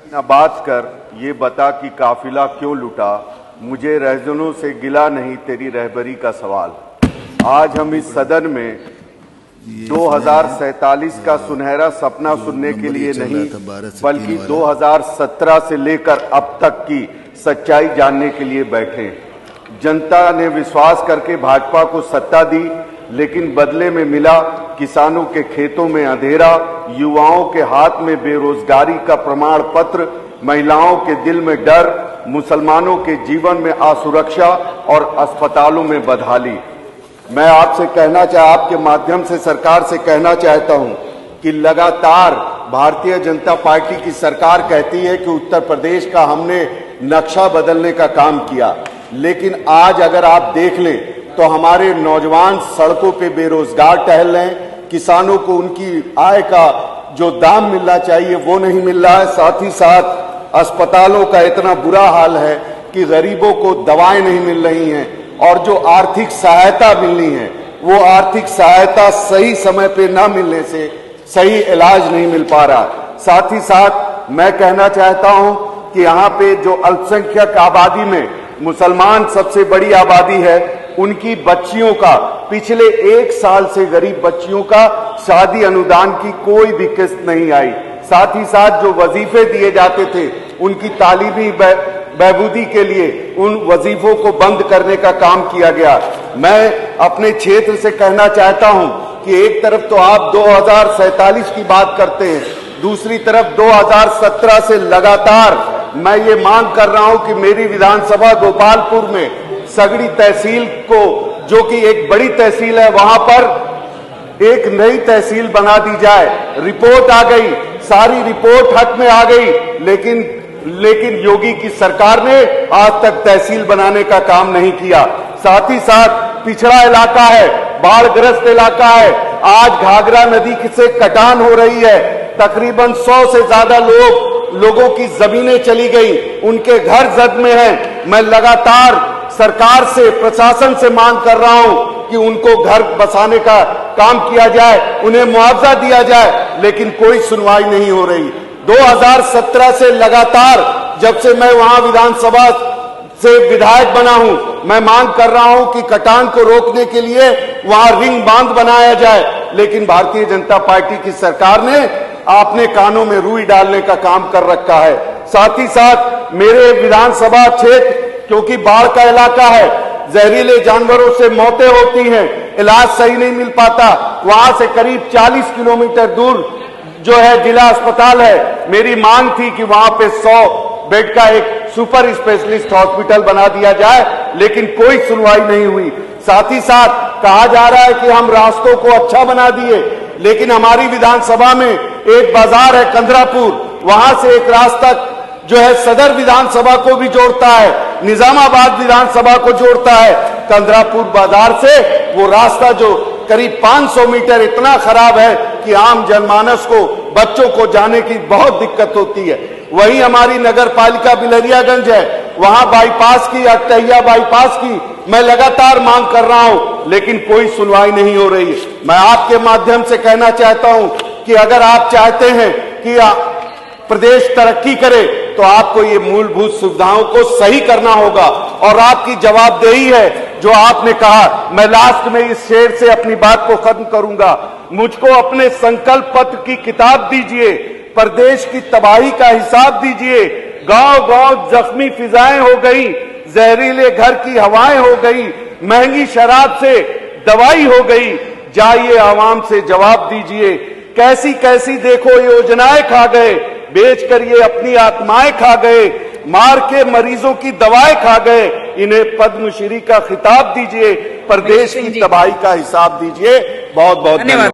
न बात कर ये बता कि काफिला क्यों लुटा, मुझे रहजनों से गिला नहीं तेरी रहबरी का सवाल। आज हम इस सदन में 2047 का सुनहरा सपना सुनने के लिए नहीं बल्कि 2017 से लेकर अब तक की सच्चाई जानने के लिए बैठे। जनता ने विश्वास करके भाजपा को सत्ता दी, लेकिन बदले में मिला किसानों के खेतों में अंधेरा, युवाओं के हाथ में बेरोजगारी का प्रमाण पत्र, महिलाओं के दिल में डर, मुसलमानों के जीवन में असुरक्षा और अस्पतालों में बदहाली। मैं आपके माध्यम से सरकार से कहना चाहता हूं कि लगातार भारतीय जनता पार्टी की सरकार कहती है कि उत्तर प्रदेश का हमने नक्शा बदलने का काम किया, लेकिन आज अगर आप देख लें तो हमारे नौजवान सड़कों पे बेरोजगार टहल रहे हैं, किसानों को उनकी आय का जो दाम मिलना चाहिए वो नहीं मिल रहा है। साथ ही साथ अस्पतालों का इतना बुरा हाल है कि गरीबों को दवाएं नहीं मिल रही हैं और जो आर्थिक सहायता मिलनी है वो आर्थिक सहायता सही समय पे न मिलने से सही इलाज नहीं मिल पा रहा। साथ ही साथ मैं कहना चाहता हूं कि यहाँ पे जो अल्पसंख्यक आबादी में मुसलमान सबसे बड़ी आबादी है, उनकी बच्चियों का पिछले 1 साल से गरीब बच्चियों का शादी अनुदान की कोई भी किस्त नहीं आई। साथ ही साथ जो वजीफे दिए जाते थे उनकी तालीमी बहबूदी के लिए उन वजीफों को बंद करने का काम किया गया। मैं अपने क्षेत्र से कहना चाहता हूं कि एक तरफ तो आप 2047 की बात करते हैं, दूसरी तरफ 2017 से लगातार मैं ये मांग कर रहा हूं कि मेरी विधानसभा गोपालपुर में सगड़ी तहसील को, जो कि एक बड़ी तहसील है, वहां पर एक नई तहसील बना दी जाए। रिपोर्ट आ गई, सारी रिपोर्ट हक में आ गई, लेकिन योगी की सरकार ने आज तक तहसील बनाने का काम नहीं किया। साथ ही साथ पिछड़ा इलाका है, बाढ़ग्रस्त इलाका है, आज घाघरा नदी से कटान हो रही है, तकरीबन 100 से ज्यादा लोगों की जमीनें चली गई, उनके घर जद में हैं। मैं लगातार सरकार से, प्रशासन से मांग कर रहा हूं कि उनको घर बसाने का काम किया जाए, उन्हें मुआवजा दिया जाए, लेकिन कोई सुनवाई नहीं हो रही। 2017 से लगातार जब से मैं वहां विधानसभा से विधायक बना हूं, मैं मांग कर रहा हूं कि कटान को रोकने के लिए वहां रिंग बांध बनाया जाए, लेकिन भारतीय जनता पार्टी की सरकार ने अपने कानों में रुई डालने का काम कर रखा है। साथ ही साथ मेरे विधानसभा क्षेत्र क्योंकि बाढ़ का इलाका है, जहरीले जानवरों से मौतें होती हैं, इलाज सही नहीं मिल पाता। वहां से करीब 40 किलोमीटर दूर जो है जिला अस्पताल है। मेरी मांग थी कि वहां पे 100 बेड का एक सुपर स्पेशलिस्ट हॉस्पिटल बना दिया जाए, लेकिन कोई सुनवाई नहीं हुई। साथ ही साथ कहा जा रहा है कि हम रास्तों को अच्छा बना दिए, लेकिन हमारी विधानसभा में एक बाजार है कंदरापुर, वहां से एक रास्ता जो है सदर विधानसभा को भी जोड़ता है, निजामाबाद विधानसभा को जोड़ता है। कंदरापुर बाजार से वो रास्ता जो करीब 500 मीटर इतना खराब है कि आम जनमानस को, बच्चों को जाने की बहुत दिक्कत होती है। वहीं हमारी नगर पालिका बिलरियागंज है, वहां बाईपास की, अटहिया बाईपास की मैं लगातार मांग कर रहा हूं, लेकिन कोई सुनवाई नहीं हो रही। मैं आपके माध्यम से कहना चाहता हूं कि अगर आप चाहते हैं कि प्रदेश तरक्की करे तो आपको ये मूलभूत सुविधाओं को सही करना होगा, और आपकी जवाबदेही है जो आपने कहा। मैं लास्ट में इस शेर से अपनी बात को खत्म करूंगा। मुझको अपने संकल्प पत्र की किताब दीजिए, प्रदेश की तबाही का हिसाब दीजिए। गांव-गांव जख्मी फिजाएं हो गई, जहरीले घर की हवाएं हो गई, महंगी शराब से दवाई हो गई। जाइए आवाम से जवाब दीजिए, कैसी कैसी देखो योजनाएं खा गए, बेच कर ये अपनी आत्माएं खा गए, मार के मरीजों की दवाएं खा गए। इन्हें पद्मश्री का खिताब दीजिए, प्रदेश की तबाही का हिसाब दीजिए। बहुत बहुत धन्यवाद।